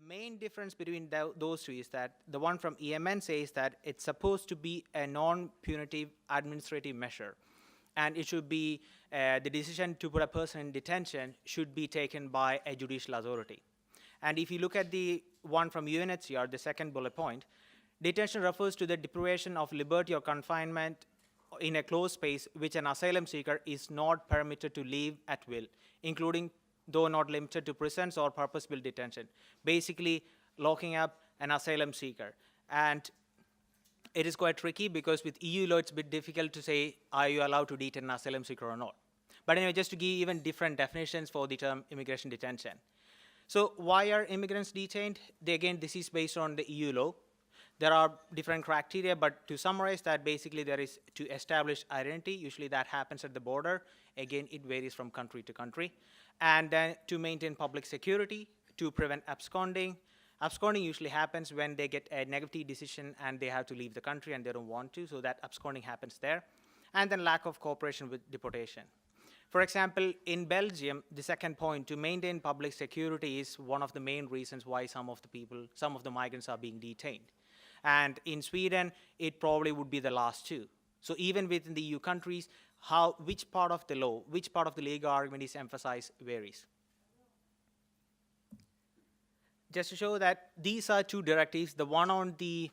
The main difference between those two is that the one from EMN says that it's supposed to be a non-punitive administrative measure, and it should be, the decision to put a person in detention should be taken by a judicial authority. And if you look at the one from UNHCR, the second bullet point, detention refers to the deprivation of liberty or confinement in a closed space which an asylum seeker is not permitted to leave at will, including, though not limited to, prisons or purpose-built detention. Basically, locking up an asylum seeker. And it is quite tricky because with EU law, it's a bit difficult to say, are you allowed to detain an asylum seeker or not? But anyway, just to give even different definitions for the term immigration detention. So why are immigrants detained? Again, this is based on the EU law. There are different criteria, but to summarize that, basically there is to establish identity. Usually that happens at the border. Again, it varies from country to country. And then to maintain public security, to prevent absconding. Absconding usually happens when they get a negative decision and they have to leave the country and they don't want to, so that absconding happens there. And then lack of cooperation with deportation. For example, in Belgium, the second point, to maintain public security, is one of the main reasons why some of the migrants are being detained. And in Sweden, it probably would be the last two. So even within the EU countries, which part of the law, which part of the legal argument is emphasized varies. Just to show that these are two directives. The one on the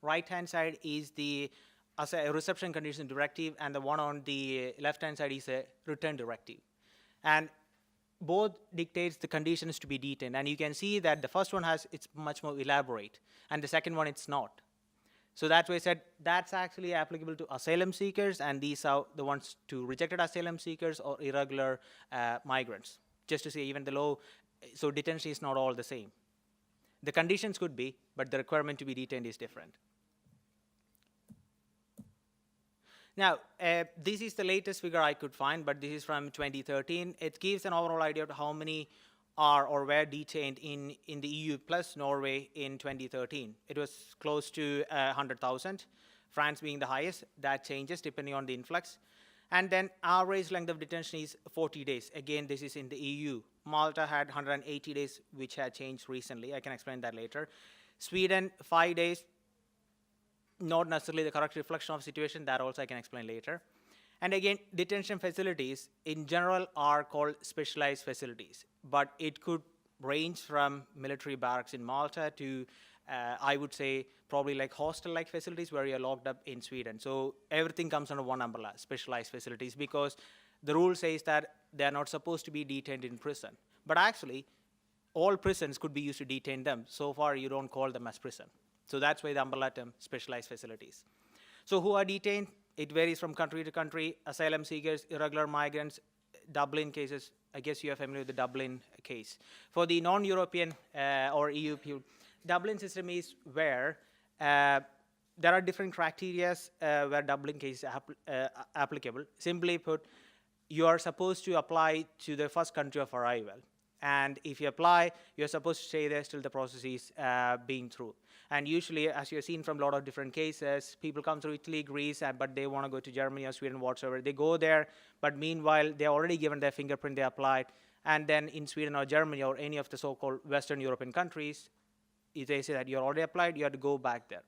right-hand side is the reception condition directive, and the one on the left-hand side is a return directive. And both dictates the conditions to be detained. And you can see that the first one it's much more elaborate, and the second one it's not. So that's why I said that's actually applicable to asylum seekers, and these are the ones to rejected asylum seekers or irregular migrants. Just to say, even the law, so detention is not all the same. The conditions could be, but the requirement to be detained is different. Now, this is the latest figure I could find, but this is from 2013. It gives an overall idea of how many are or were detained in the EU plus Norway in 2013. It was close to 100,000, France being the highest. That changes depending on the influx. And then average length of detention is 40 days. Again, this is in the EU. Malta had 180 days, which had changed recently. I can explain that later. Sweden, 5 days. Not necessarily the correct reflection of situation. That also I can explain later. And again, detention facilities in general are called specialized facilities, but it could range from military barracks in Malta to, I would say, probably like hostel-like facilities where you're locked up in Sweden. So everything comes under one umbrella, specialized facilities, because the rule says that they're not supposed to be detained in prison. But actually, all prisons could be used to detain them. So far, you don't call them as prison. So that's why the umbrella term, specialized facilities. So who are detained? It varies from country to country. Asylum seekers, irregular migrants, Dublin cases. I guess you are familiar with the Dublin case. For the non-European or EU people, Dublin system is where there are different criteria where Dublin case is applicable. Simply put, you are supposed to apply to the first country of arrival. And if you apply, you're supposed to stay there till the process is being through. And usually, as you've seen from a lot of different cases, people come through Italy, Greece, but they want to go to Germany or Sweden, whatsoever. They go there, but meanwhile, they're already given their fingerprint, they applied. And then in Sweden or Germany or any of the so-called Western European countries, if they say that you're already applied, you have to go back there.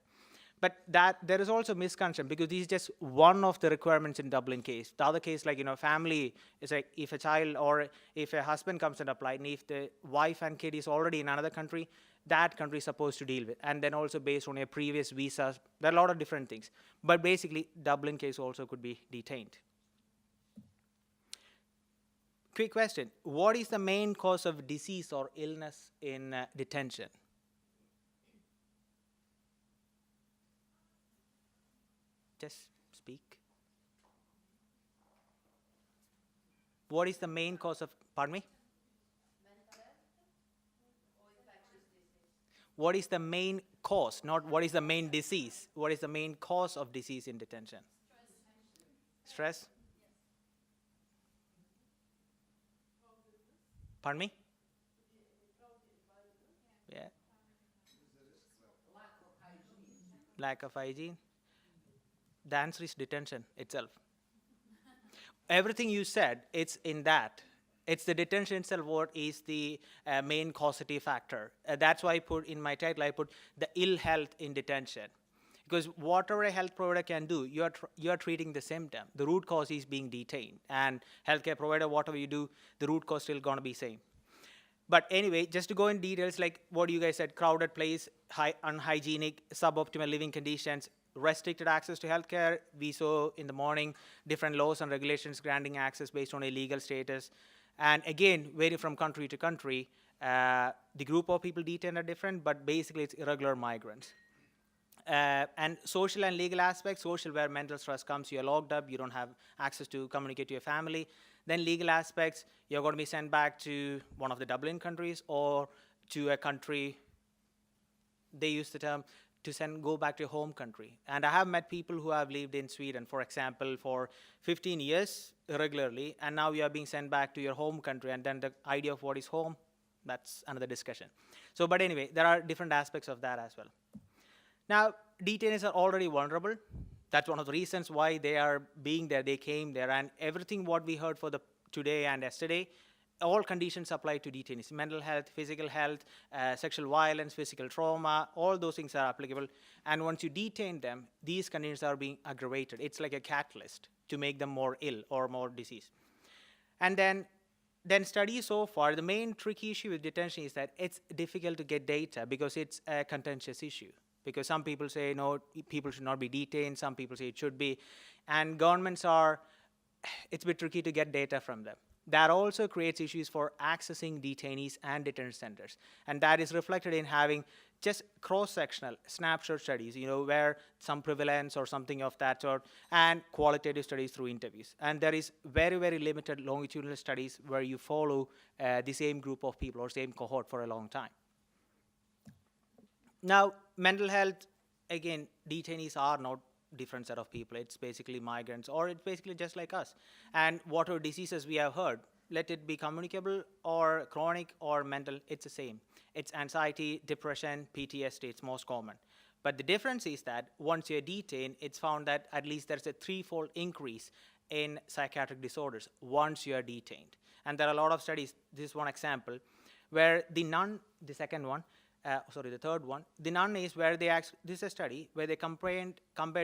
But there is also misconception, because this is just one of the requirements in Dublin case. The other case, like, family, is like if a child or if a husband comes and applies, and if the wife and kid is already in another country, that country is supposed to deal with. And then also based on a previous visa, there are a lot of different things. But basically, Dublin case also could be detained. Quick question. What is the main cause of disease or illness in detention? Just speak. What is the main cause of, pardon me? What is the main cause, not what is the main disease? What is the main cause of disease in detention? Stress? Pardon me? Yeah. Lack of hygiene. The answer is detention itself. Everything you said, it's in that. It's the detention itself what is the main causative factor. That's why I put in my title, I put the ill health in detention. Because whatever a health provider can do, you're treating the symptom. The root cause is being detained. And healthcare provider, whatever you do, the root cause still gonna be same. But anyway, just to go in details, like what you guys said, crowded place, unhygienic, suboptimal living conditions, restricted access to healthcare. We saw in the morning different laws and regulations granting access based on a legal status. And again, vary from country to country. The group of people detained are different, but basically it's irregular migrants. And social and legal aspects, social where mental stress comes, you're locked up, you don't have access to communicate to your family. Then legal aspects, you're going to be sent back to one of the Dublin countries or to a country, they use the term, to go back to your home country. And I have met people who have lived in Sweden, for example, for 15 years irregularly, and now you are being sent back to your home country, and then the idea of what is home, that's another discussion. So, but anyway, there are different aspects of that as well. Now, detainees are already vulnerable. That's one of the reasons why they are being there. They came there, and everything what we heard for the today and yesterday, all conditions apply to detainees. Mental health, physical health, sexual violence, physical trauma, all those things are applicable. And once you detain them, these conditions are being aggravated. It's like a catalyst to make them more ill or more disease. And then studies so far, the main tricky issue with detention is that it's difficult to get data because it's a contentious issue. Because some people say, no, people should not be detained. Some people say it should be. And governments it's a bit tricky to get data from them. That also creates issues for accessing detainees and detention centers. And that is reflected in having just cross-sectional snapshot studies, where some prevalence or something of that sort, and qualitative studies through interviews. And there is very, very limited longitudinal studies where you follow the same group of people or same cohort for a long time. Now, mental health, again, detainees are not different set of people. It's basically migrants, or it's basically just like us. And whatever diseases we have heard, let it be communicable or chronic or mental, it's the same. It's anxiety, depression, PTSD, it's most common. But the difference is that once you're detained, it's found that at least there's a threefold increase in psychiatric disorders once you're detained. And there are a lot of studies, this is one example, where the third one, the none is where they this is a study where they compared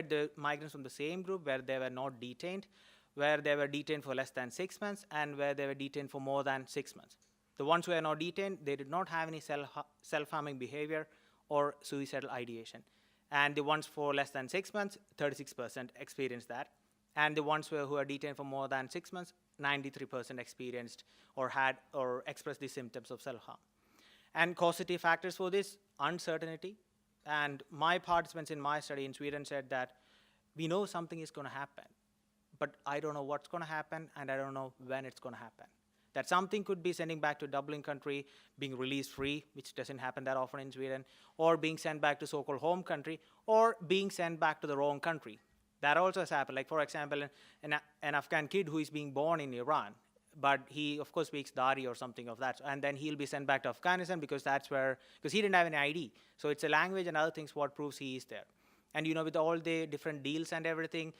the migrants from the same group where they were not detained, where they were detained for less than 6 months, and where they were detained for more than 6 months. The ones who were not detained, they did not have any self-harming behavior or suicidal ideation. And the ones for less than 6 months, 36% experienced that. And the ones who are detained for more than 6 months, 93% experienced or had or expressed the symptoms of self-harm. And causative factors for this, uncertainty. And my participants in my study in Sweden said that we know something is going to happen, but I don't know what's going to happen, and I don't know when it's going to happen. That something could be sending back to Dublin country, being released free, which doesn't happen that often in Sweden, or being sent back to so-called home country, or being sent back to the wrong country. That also has happened. Like, for example, an Afghan kid who is being born in Iran, but he, of course, speaks Dari or something of that. And then he'll be sent back to Afghanistan because because he didn't have any ID. So it's a language and other things what proves he is there. And, with all the different deals and everything,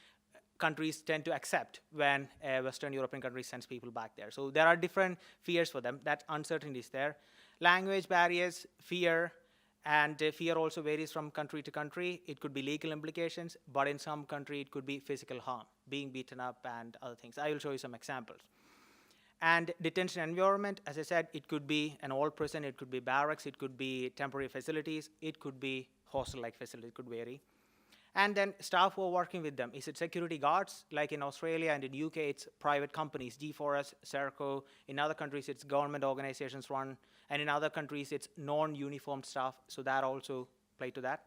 countries tend to accept when a Western European country sends people back there. So there are different fears for them. That uncertainty is there. Language barriers, fear, and fear also varies from country to country. It could be legal implications, but in some country it could be physical harm, being beaten up and other things. I will show you some examples. And detention environment, as I said, it could be an old prison, it could be barracks, it could be temporary facilities, it could be hostel-like facilities, it could vary. And then staff who are working with them. Is it security guards? Like in Australia and in UK, it's private companies, G4S, Serco. In other countries, it's government organizations run. And in other countries, it's non-uniformed staff. So that also play to that.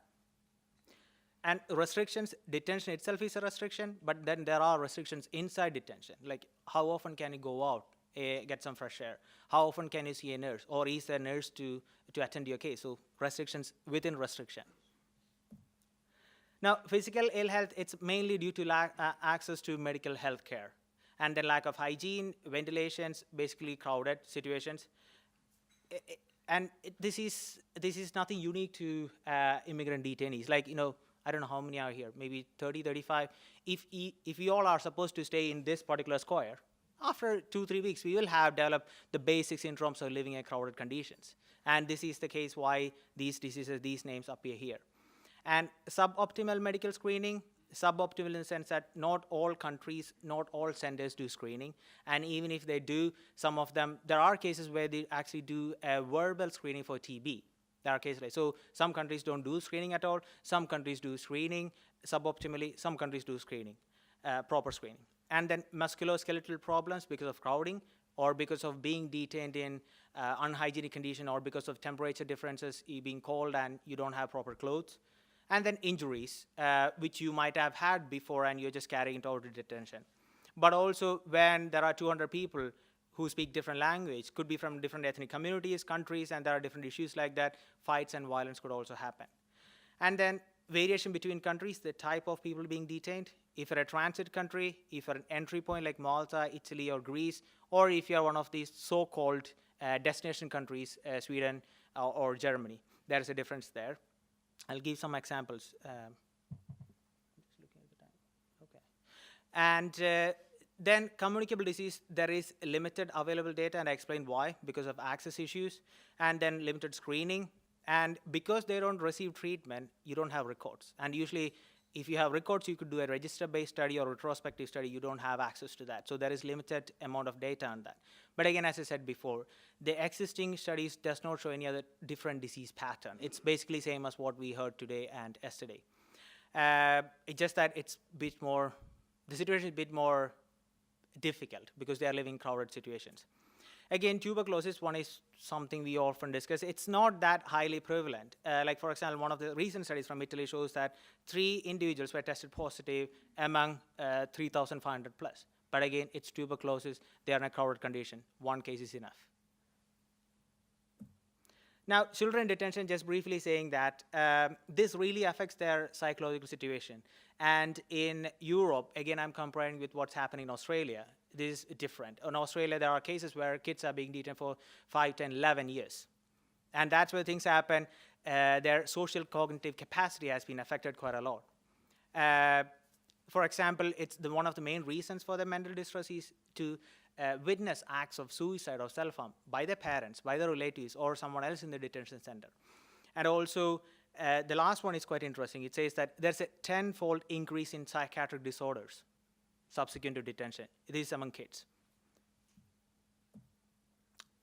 And restrictions, detention itself is a restriction, but then there are restrictions inside detention. Like how often can you go out, get some fresh air? How often can you see a nurse? Or is there a nurse to attend your case? So restrictions within restriction. Now, physical ill health, it's mainly due to access to medical health care. And then lack of hygiene, ventilations, basically crowded situations. And this is nothing unique to immigrant detainees. Like, I don't know how many are here, maybe 30, 35. If you all are supposed to stay in this particular square, after 2-3 weeks, we will have developed the basics in terms of living in crowded conditions. And this is the case why these diseases, these names appear here. And suboptimal medical screening, suboptimal in the sense that not all countries, not all centers do screening. And even if they do, some of them, there are cases where they actually do a verbal screening for TB. There are cases like, so some countries don't do screening at all, some countries do screening suboptimally, some countries do screening, proper screening. And then musculoskeletal problems because of crowding, or because of being detained in unhygienic condition, or because of temperature differences, you being cold and you don't have proper clothes. And then injuries, which you might have had before and you're just carrying it out to detention. But also when there are 200 people who speak different language, could be from different ethnic communities, countries, and there are different issues like that, fights and violence could also happen. And then variation between countries, the type of people being detained. If you're a transit country, if you're an entry point like Malta, Italy, or Greece, or if you're one of these so-called destination countries, Sweden or Germany, there is a difference there. I'll give some examples. Just looking at the time. Okay. And then communicable disease, there is limited available data, and I explained why, because of access issues, and then limited screening. And because they don't receive treatment, you don't have records. And usually, if you have records, you could do a register-based study or retrospective study. You don't have access to that. So there is limited amount of data on that. But again, as I said before, the existing studies does not show any other different disease pattern. It's basically same as what we heard today and yesterday. It's just that it's a bit more, the situation is a bit more difficult because they are living in crowded situations. Again, tuberculosis, one is something we often discuss. It's not that highly prevalent. Like for example, one of the recent studies from Italy shows that 3 individuals were tested positive among 3,500 plus. But again, it's tuberculosis. They are in a crowded condition. 1 case is enough. Now, children in detention, just briefly saying that this really affects their psychological situation. And in Europe, again, I'm comparing with what's happening in Australia. This is different. In Australia, there are cases where kids are being detained for 5, 10, 11 years. And that's where things happen. Their social cognitive capacity has been affected quite a lot. For example, it's one of the main reasons for the mental distress is to witness acts of suicide or self-harm by their parents, by their relatives, or someone else in the detention center. And also, the last one is quite interesting. It says that there's a 10-fold increase in psychiatric disorders subsequent to detention. This is among kids.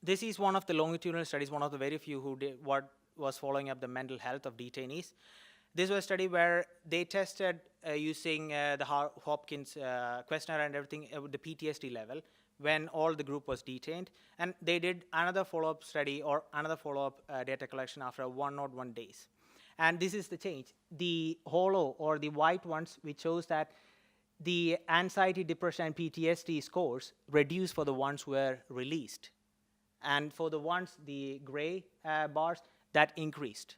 This is one of the longitudinal studies, one of the very few who did what was following up the mental health of detainees. This was a study where they tested using the Hopkins questionnaire and everything, the PTSD level, when all the group was detained. And they did another follow-up study or another follow-up data collection after 101 days. And this is the change. The hollow or the white ones, which shows that the anxiety, depression, and PTSD scores reduced for the ones who were released. And for the ones, the gray bars, that increased.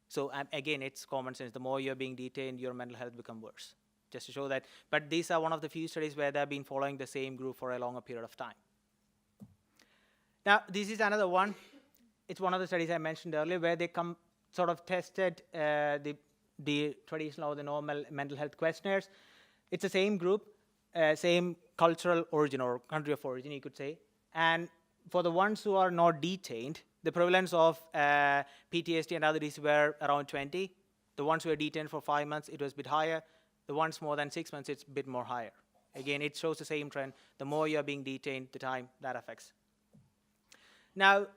So again, it's common sense. The more you're being detained, your mental health becomes worse. Just to show that. But these are one of the few studies where they've been following the same group for a longer period of time. Now, this is another one. It's one of the studies I mentioned earlier where they sort of tested the traditional or the normal mental health questionnaires. It's the same group, same cultural origin or country of origin, you could say. And for the ones who are not detained, the prevalence of PTSD and other diseases were around 20. The ones who were detained for 5 months, it was a bit higher. The ones more than 6 months, it's a bit more higher. Again, it shows the same trend. The more you're being detained, the time that affects. Now,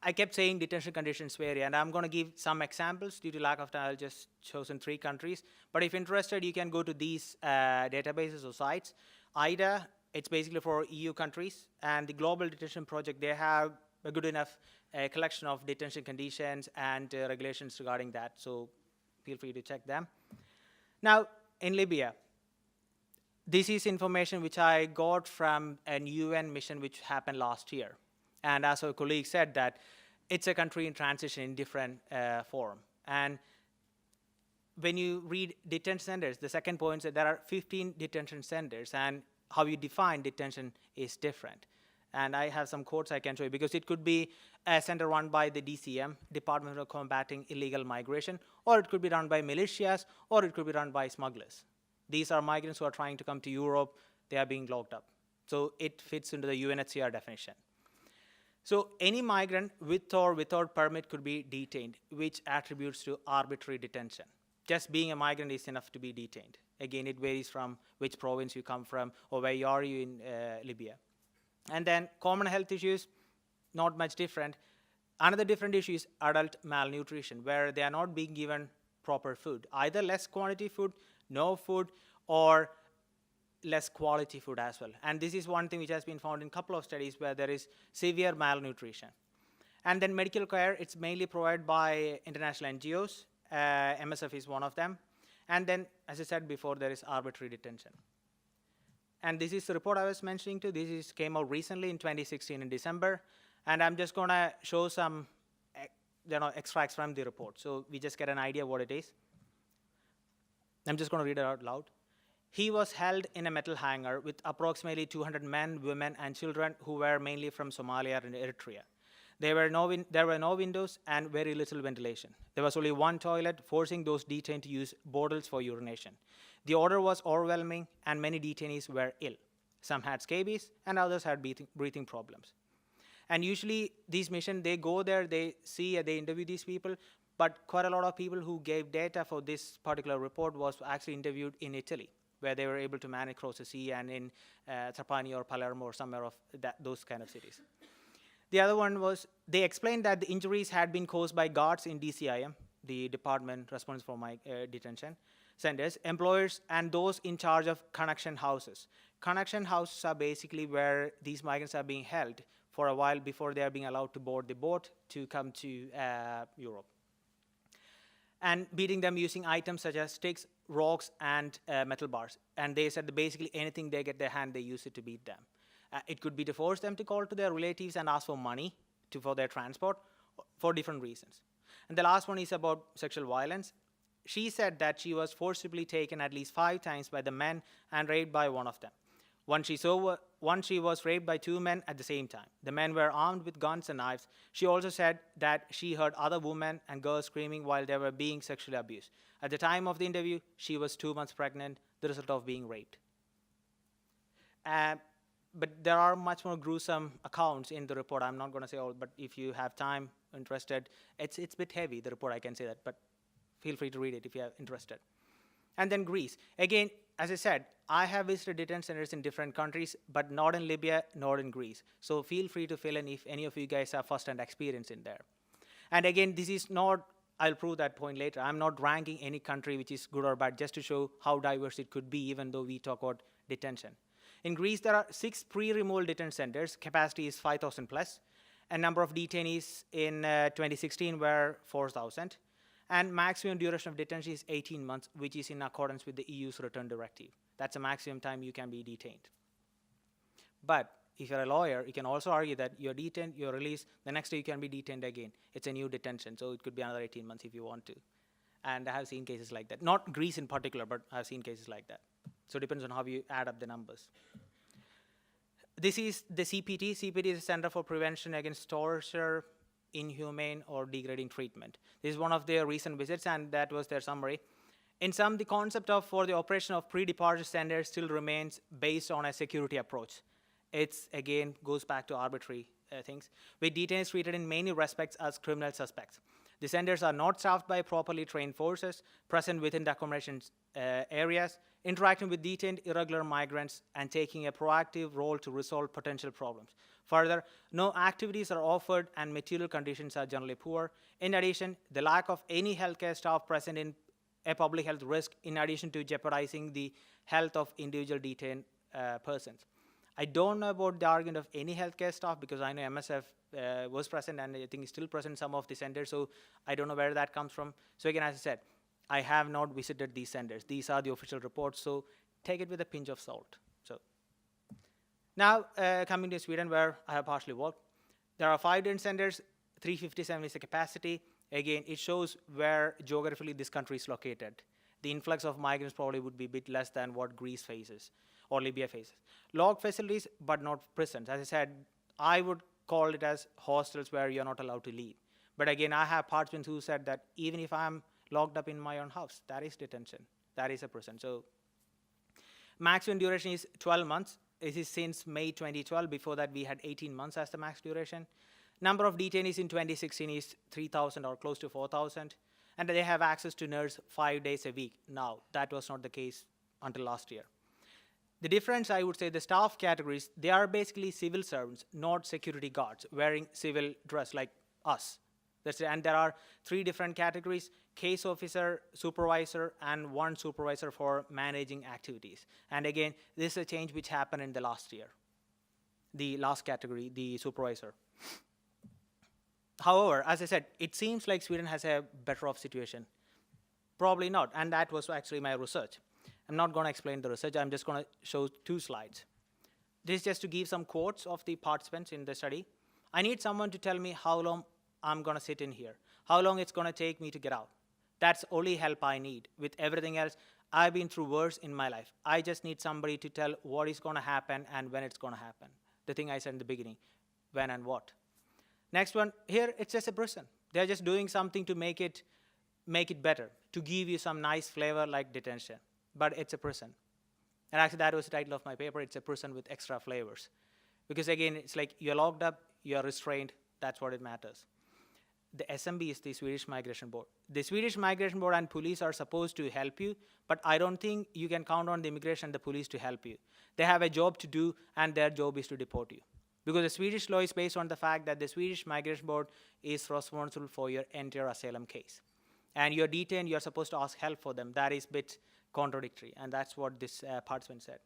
I kept saying detention conditions vary, and I'm going to give some examples. Due to lack of time, I'll just chosen 3 countries. But if interested, you can go to these databases or sites. IDA, it's basically for EU countries, and the Global Detention Project, they have a good enough collection of detention conditions and regulations regarding that, so feel free to check them. Now, in Libya, this is information which I got from an UN mission which happened last year. And as our colleague said that it's a country in transition in different form. And when you read detention centers, the second point is that there are 15 detention centers, and how you define detention is different. And I have some quotes I can show you, because it could be a center run by the DCM, Department of Combating Illegal Migration, or it could be run by militias, or it could be run by smugglers. These are migrants who are trying to come to Europe. They are being locked up. So it fits into the UNHCR definition. So any migrant with or without permit could be detained, which attributes to arbitrary detention. Just being a migrant is enough to be detained. Again, it varies from which province you come from or where you are in Libya. And then common health issues, not much different. Another different issue is adult malnutrition, where they are not being given proper food, either less quantity food, no food, or less quality food as well. And this is one thing which has been found in a couple of studies where there is severe malnutrition. And then medical care, it's mainly provided by international NGOs. MSF is one of them. And then, as I said before, there is arbitrary detention. And this is the report I was mentioning to. This came out recently in 2016 in December. And I'm just going to show some extracts from the report. So we just get an idea what it is. I'm just going to read it out loud. He was held in a metal hangar with approximately 200 men, women, and children who were mainly from Somalia and Eritrea. There were no windows and very little ventilation. There was only one toilet, forcing those detained to use bottles for urination. The odor was overwhelming, and many detainees were ill. Some had scabies, and others had breathing problems. And usually, these missions, they go there, they see, they interview these people, but quite a lot of people who gave data for this particular report was actually interviewed in Italy, where they were able to manage across the sea and in Trapani or Palermo or somewhere of those kind of cities. The other one was, they explained that the injuries had been caused by guards in DCIM, the department responsible for detention centers, employers, and those in charge of connection houses. Connection houses are basically where these migrants are being held for a while before they are being allowed to board the boat to come to Europe. And beating them using items such as sticks, rocks, and metal bars. And they said that basically anything they get their hand, they use it to beat them. It could be to force them to call to their relatives and ask for money for their transport for different reasons. And the last one is about sexual violence. She said that she was forcibly taken at least 5 times by the men and raped by one of them. Once she was raped by 2 men at the same time. The men were armed with guns and knives. She also said that she heard other women and girls screaming while they were being sexually abused. At the time of the interview, she was 2 months pregnant, the result of being raped. But there are much more gruesome accounts in the report. I'm not going to say all, but if you have time, interested, it's a bit heavy, the report, I can say that, but feel free to read it if you're interested. And then Greece. Again, as I said, I have visited detention centers in different countries, but not in Libya, nor in Greece. So feel free to fill in if any of you guys have first-hand experience in there. And again, this is not, I'll prove that point later. I'm not ranking any country which is good or bad, just to show how diverse it could be, even though we talk about detention. In Greece, there are 6 pre-removal detention centers. Capacity is 5,000 plus. And number of detainees in 2016 were 4,000. And maximum duration of detention is 18 months, which is in accordance with the EU's return directive. That's the maximum time you can be detained. But if you're a lawyer, you can also argue that you're detained, you're released, the next day you can be detained again. It's a new detention, so it could be another 18 months if you want to. And I have seen cases like that. Not Greece in particular, but I've seen cases like that. So it depends on how you add up the numbers. This is the CPT. CPT is a Center for Prevention Against Torture, Inhumane, or Degrading Treatment. This is one of their recent visits, and that was their summary. In sum, the concept for the operation of pre-departure centers still remains based on a security approach. It's, again, goes back to arbitrary things, with detainees treated in many respects as criminal suspects. The centers are not staffed by properly trained forces present within the accommodation areas, interacting with detained irregular migrants and taking a proactive role to resolve potential problems. Further, no activities are offered and material conditions are generally poor. In addition, the lack of any healthcare staff present in a public health risk in addition to jeopardizing the health of individual detained persons. I don't know about the argument of any healthcare staff because I know MSF was present and I think is still present in some of the centers, so I don't know where that comes from. So again, as I said, I have not visited these centers. These are the official reports, so take it with a pinch of salt. So now coming to Sweden, where I have partially worked, there are 5 detention centers, 357 is the capacity. Again, it shows where geographically this country is located. The influx of migrants probably would be a bit less than what Greece faces or Libya faces. Log facilities, but not prisons. As I said, I would call it as hostels where you're not allowed to leave. But again, I have participants who said that even if I'm locked up in my own house, that is detention. That is a prison. So maximum duration is 12 months. This is since May 2012. Before that, we had 18 months as the max duration. Number of detainees in 2016 is 3,000 or close to 4,000. And they have access to nurse 5 days a week. Now, that was not the case until last year. The difference, I would say, the staff categories, they are basically civil servants, not security guards, wearing civil dress like us. And there are 3 different categories: case officer, supervisor, and 1 supervisor for managing activities. And again, this is a change which happened in the last year. The last category, the supervisor. However, as I said, it seems like Sweden has a better off situation. Probably not, and that was actually my research. I'm not going to explain the research, I'm just going to show 2 slides. This is just to give some quotes of the participants in the study. I need someone to tell me how long I'm going to sit in here, how long it's going to take me to get out. That's only help I need. With everything else, I've been through worse in my life. I just need somebody to tell what is going to happen and when it's going to happen. The thing I said in the beginning, when and what. Next one, here it's just a prison. They're just doing something to make it better, to give you some nice flavor like detention. But it's a prison. And actually that was the title of my paper, it's a prison with extra flavors. Because again, it's like you're locked up, you're restrained, that's what it matters. The SMB is the Swedish Migration Board. The Swedish Migration Board and police are supposed to help you, but I don't think you can count on the immigration and the police to help you. They have a job to do, and their job is to deport you. Because the Swedish law is based on the fact that the Swedish Migration Board is responsible for your entire asylum case. And you're detained, you're supposed to ask help for them. That is a bit contradictory, and that's what this participant said.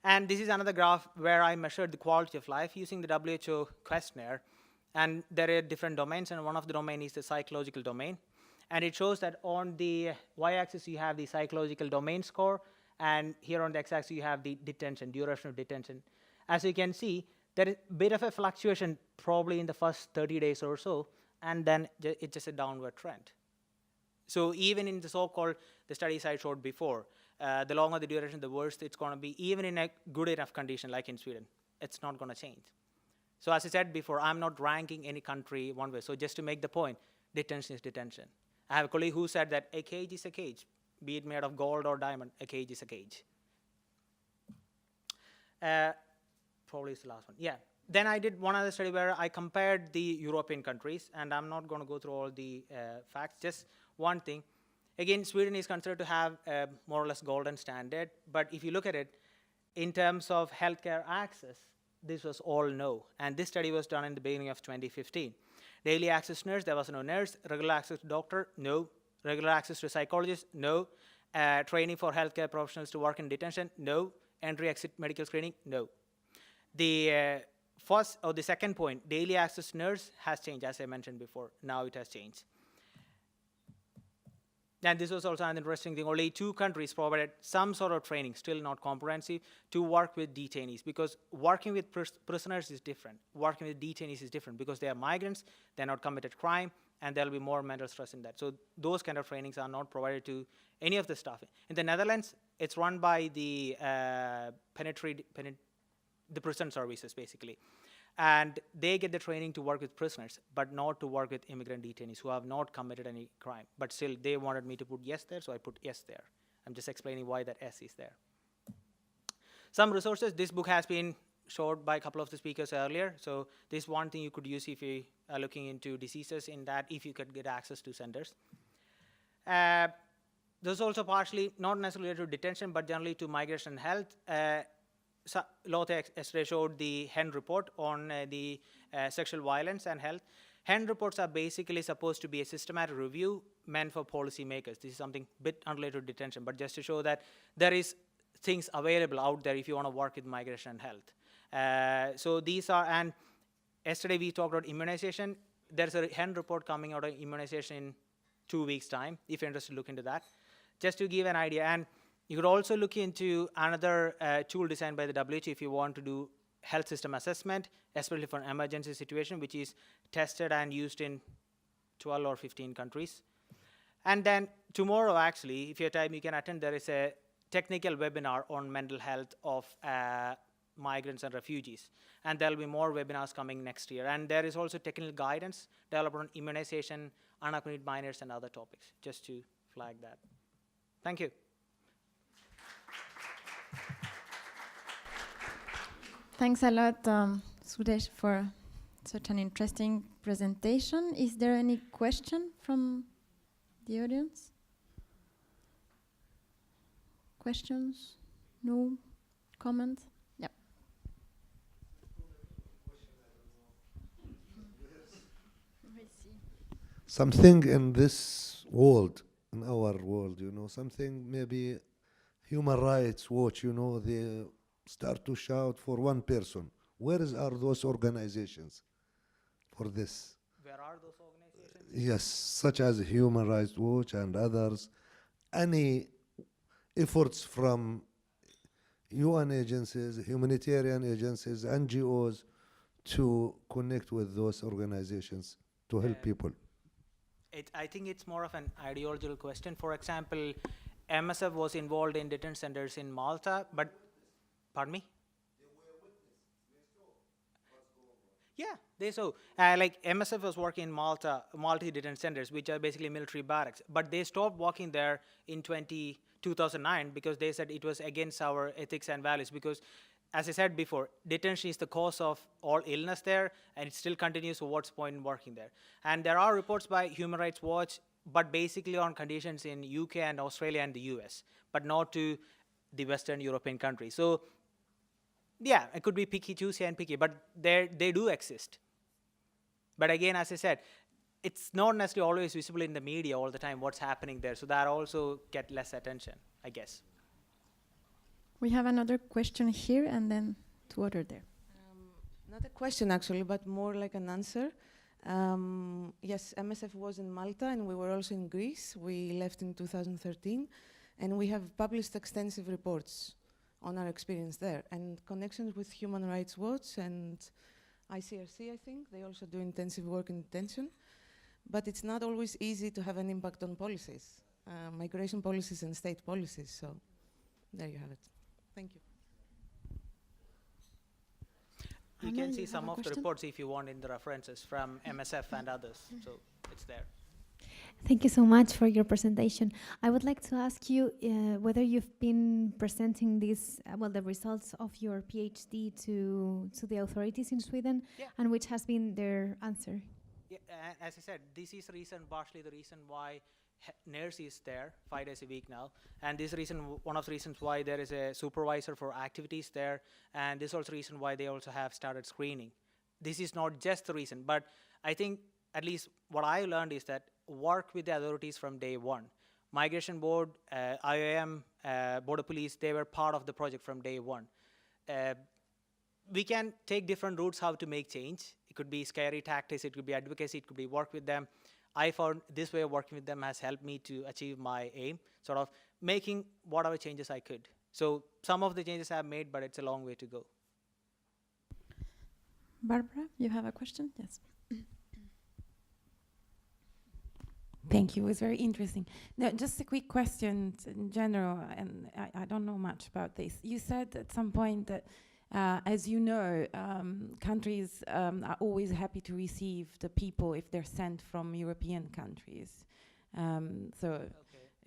And this is another graph where I measured the quality of life using the WHO questionnaire. And there are different domains, and one of the domains is the psychological domain. And it shows that on the y-axis you have the psychological domain score, and here on the x-axis you have the detention, duration of detention. As you can see, there is a bit of a fluctuation probably in the first 30 days or so, and then it's just a downward trend. So even in the so-called, the studies I showed before, the longer the duration, the worse it's going to be, even in a good enough condition like in Sweden. It's not going to change. So as I said before, I'm not ranking any country one way. So just to make the point, detention is detention. I have a colleague who said that a cage is a cage, be it made of gold or diamond, a cage is a cage. Probably is the last one, yeah. Then I did one other study where I compared the European countries, and I'm not going to go through all the facts, just one thing. Again, Sweden is considered to have a more or less golden standard, but if you look at it, in terms of healthcare access, this was all no. And this study was done in the beginning of 2015. Daily access nurse, there was no nurse. Regular access to doctor, no. Regular access to psychologist, no. Training for healthcare professionals to work in detention, no. Entry-exit medical screening, no. The first or the second point, daily access nurse has changed, as I mentioned before. Now it has changed. And this was also an interesting thing. Only 2 countries provided some sort of training, still not comprehensive, to work with detainees. Because working with prisoners is different. Working with detainees is different because they are migrants, they're not committed crime, and there'll be more mental stress in that. So those kind of trainings are not provided to any of the staff. In the Netherlands, it's run by the prison services, basically. And they get the training to work with prisoners, but not to work with immigrant detainees who have not committed any crime. But still, they wanted me to put yes there, so I put yes there. I'm just explaining why that S is there. Some resources. This book has been showed by a couple of the speakers earlier. So this is one thing you could use if you are looking into diseases in that, if you could get access to centers. This is also partially, not necessarily related to detention, but generally to migration and health. So Lotte yesterday showed the HEN report on the sexual violence and health. HEN reports are basically supposed to be a systematic review meant for policymakers. This is something a bit unrelated to detention, but just to show that there is things available out there if you want to work with migration and health. So these are, and yesterday we talked about immunization. There's a HEN report coming out on immunization in 2 weeks' time, if you're interested to look into that. Just to give an idea, and you could also look into another tool designed by the WHO if you want to do health system assessment, especially for an emergency situation, which is tested and used in 12 or 15 countries. And then tomorrow, actually, if you have time, you can attend. There is a technical webinar on mental health of migrants and refugees. And there will be more webinars coming next year. And there is also technical guidance developed on immunization, unaccompanied minors, and other topics, just to flag that. Thank you. Thanks a lot, Soorej, for such an interesting presentation. Is there any question from the audience? Questions? No? Comments? Yep. Something in this world, in our world, you know, something maybe Human Rights Watch, you know, they start to shout for one person. Are those organizations for this? Where are those organizations? Yes, such as Human Rights Watch and others. Any efforts from UN agencies, humanitarian agencies, NGOs to connect with those organizations to help people? I think it's more of an ideological question. For example, MSF was involved in detention centers in Malta, but, pardon me? Yeah, they saw. Like MSF was working in Malta, multi-detention centers, which are basically military barracks. But they stopped working there in 2009 because they said it was against our ethics and values. Because, as I said before, detention is the cause of all illness there, and it still continues, so what's the point in working there? And there are reports by Human Rights Watch, but basically on conditions in UK and Australia and the US, but not to the Western European countries. So, yeah, it could be picky, choosy, and picky, but they do exist. But again, as I said, it's not necessarily always visible in the media all the time what's happening there, so that also get less attention, I guess. We have another question here and then two other there. Not a question actually, but more like an answer. Yes, MSF was in Malta and we were also in Greece. We left in 2013 and we have published extensive reports on our experience there and connections with Human Rights Watch and ICRC, I think. They also do intensive work in detention. But it's not always easy to have an impact on policies, migration policies and state policies. So there you have it. Thank you. You Anna, can you see have some a of the question? reports if you want in the references from MSF and others, so it's there. Thank you so much for your presentation. I would like to ask you whether you've been presenting this, the results of your PhD to the authorities in Sweden, Yeah. and which has been their answer. Yeah, as I said, this is partially the reason why nurse is there 5 days a week now, and this reason, one of the reasons why there is a supervisor for activities there, and this is also the reason why they also have started screening. This is not just the reason, but I think at least what I learned is that work with the authorities from day one. Migration Board, IOM, Border Police, they were part of the project from day one. We can take different routes how to make change. It could be scary tactics, it could be advocacy, it could be work with them. I found this way of working with them has helped me to achieve my aim, sort of making whatever changes I could. So some of the changes I have made, but it's a long way to go. Barbara, you have a question? Yes. Thank you. It was very interesting. Now, just a quick question in general, and I don't know much about this. You said at some point that, as you know, countries are always happy to receive the people if they're sent from European countries.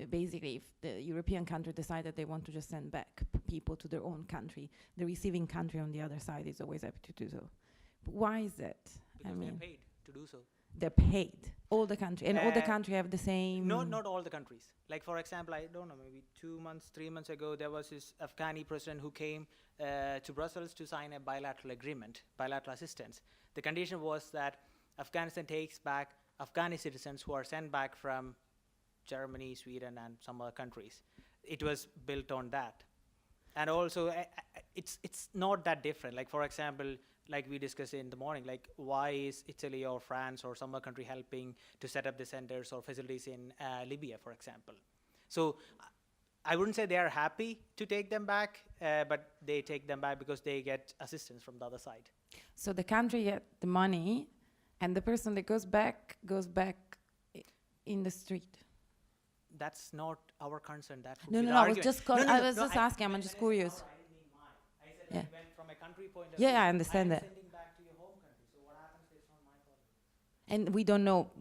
Basically, if the European country decided they want to just send back people to their own country, the receiving country on the other side is always happy to do so. But why is that? Because they're paid to do so. They're paid, all the country, and all the country have the same. No, not all the countries. Like for example, I don't know, maybe 2 months, 3 months ago, there was this Afghani president who came to Brussels to sign a bilateral agreement, bilateral assistance. The condition was that Afghanistan takes back Afghani citizens who are sent back from Germany, Sweden, and some other countries. It was built on that. And also, it's not that different. Like for example, like we discussed in the morning, like why is Italy or France or some other country helping to set up the centers or facilities in Libya, for example. So I wouldn't say they are happy to take them back, but they take them back because they get assistance from the other side. So the country get the money, and the person that goes back in the street. That's not our concern. That would No, be no, the no. I argument. was just asking. I'm just curious. I didn't mean mine. I said Yeah. it went from a country point of Yeah, view. I understand that. I'm sending back to your home country. So what happens is not my problem. And we don't know.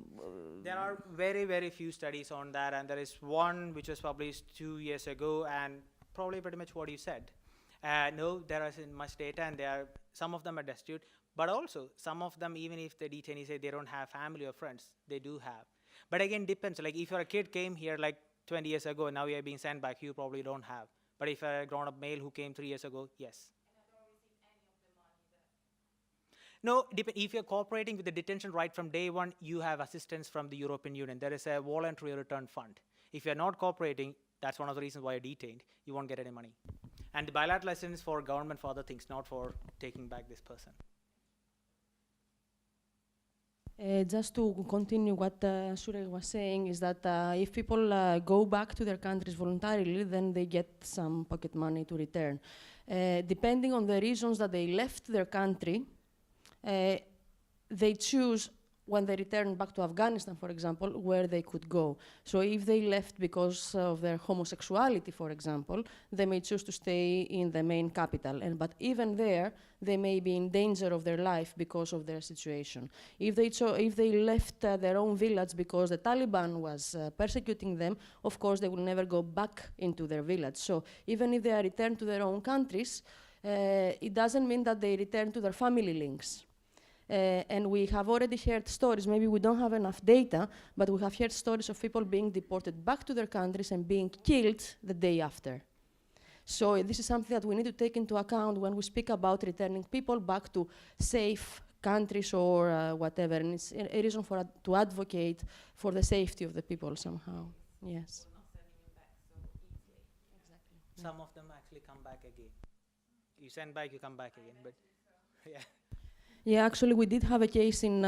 There are very, very few studies on that, and there is one which was published 2 years ago, and probably pretty much what you said. No, there isn't much data, and some of them are destitute, but also some of them, even if the detainees say they don't have family or friends, they do have. But again, depends. Like if you're a kid came here like 20 years ago, and now you're being sent back, you probably don't have. But if you're a grown-up male who came 3 years ago, yes. No, if you're cooperating with the detention right from day one, you have assistance from the European Union. There is a voluntary return fund. If you're not cooperating, that's one of the reasons why you're detained. You won't get any money. And the bilateral assistance for government for other things, not for taking back this person. Just to continue what Soorej was saying is that if people go back to their countries voluntarily, then they get some pocket money to return. Depending on the reasons that they left their country, they choose when they return back to Afghanistan, for example, where they could go. So if they left because of their homosexuality, for example, they may choose to stay in the main capital. But even there, they may be in danger of their life because of their situation. If they left their own village because the Taliban was persecuting them, of course, they will never go back into their village. So even if they are returned to their own countries, it doesn't mean that they return to their family links. And we have already heard stories, maybe we don't have enough data, but we have heard stories of people being deported back to their countries and being killed the day after. So this is something that we need to take into account when we speak about returning people back to safe countries or whatever. And it's a reason to advocate for the safety of the people somehow. Yes. Some of them actually come back again. You send back, you come back again. But yeah. Yeah, actually, we did have a case in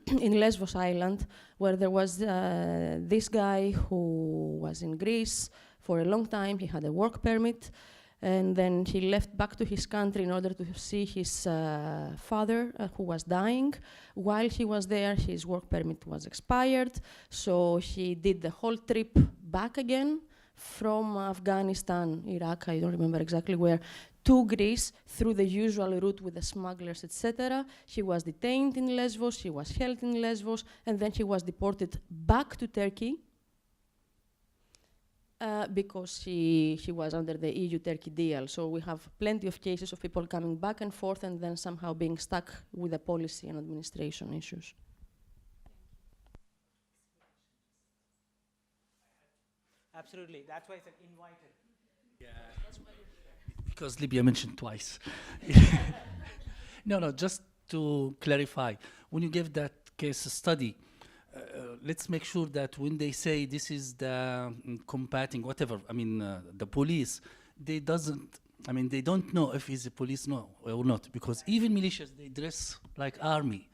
in Lesbos Island where there was this guy who was in Greece for a long time. He had a work permit, and then he left back to his country in order to see his father, who was dying. While he was there, his work permit was expired, so he did the whole trip back again from Afghanistan, Iraq, I don't remember exactly where, to Greece through the usual route with the smugglers, etc. He was detained in Lesbos, he was held in Lesbos, and then he was deported back to Turkey because he was under the EU-Turkey deal. So we have plenty of cases of people coming back and forth and then somehow being stuck with the policy and administration issues. Absolutely, that's why I said invited. Yeah. Because Libya mentioned twice. No, just to clarify, when you give that case study, let's make sure that when they say this is the combating whatever, the police, they don't know if he's a police or not, because even militias, they dress like army.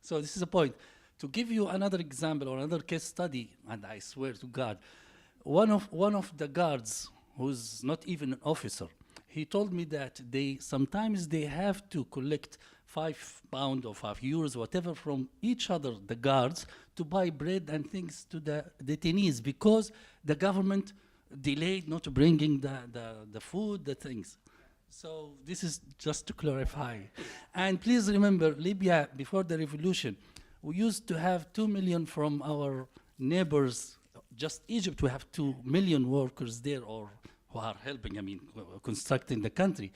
So this is a point. To give you another example or another case study, and I swear to God, one of the guards, who's not even an officer, he told me that sometimes they have to collect £5 or €5, whatever, from each other, the guards, to buy bread and things to the detainees because the government delayed not bringing the food, the things. So this is just to clarify. And please remember, Libya, before the revolution, we used to have 2 million from our neighbors. Just Egypt, we have 2 million workers there, or who are helping, constructing the country.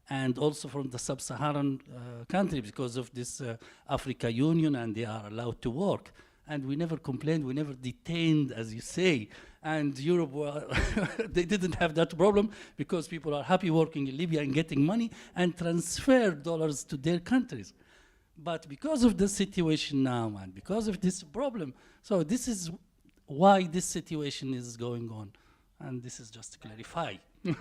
And also from the sub-Saharan country because of this Africa Union, and they are allowed to work. And we never complained, we never detained, as you say. And Europe, they didn't have that problem because people are happy working in Libya and getting money and transfer dollars to their countries. But because of the situation now and because of this problem, so this is why this situation is going on. And this is just to clarify. Yeah.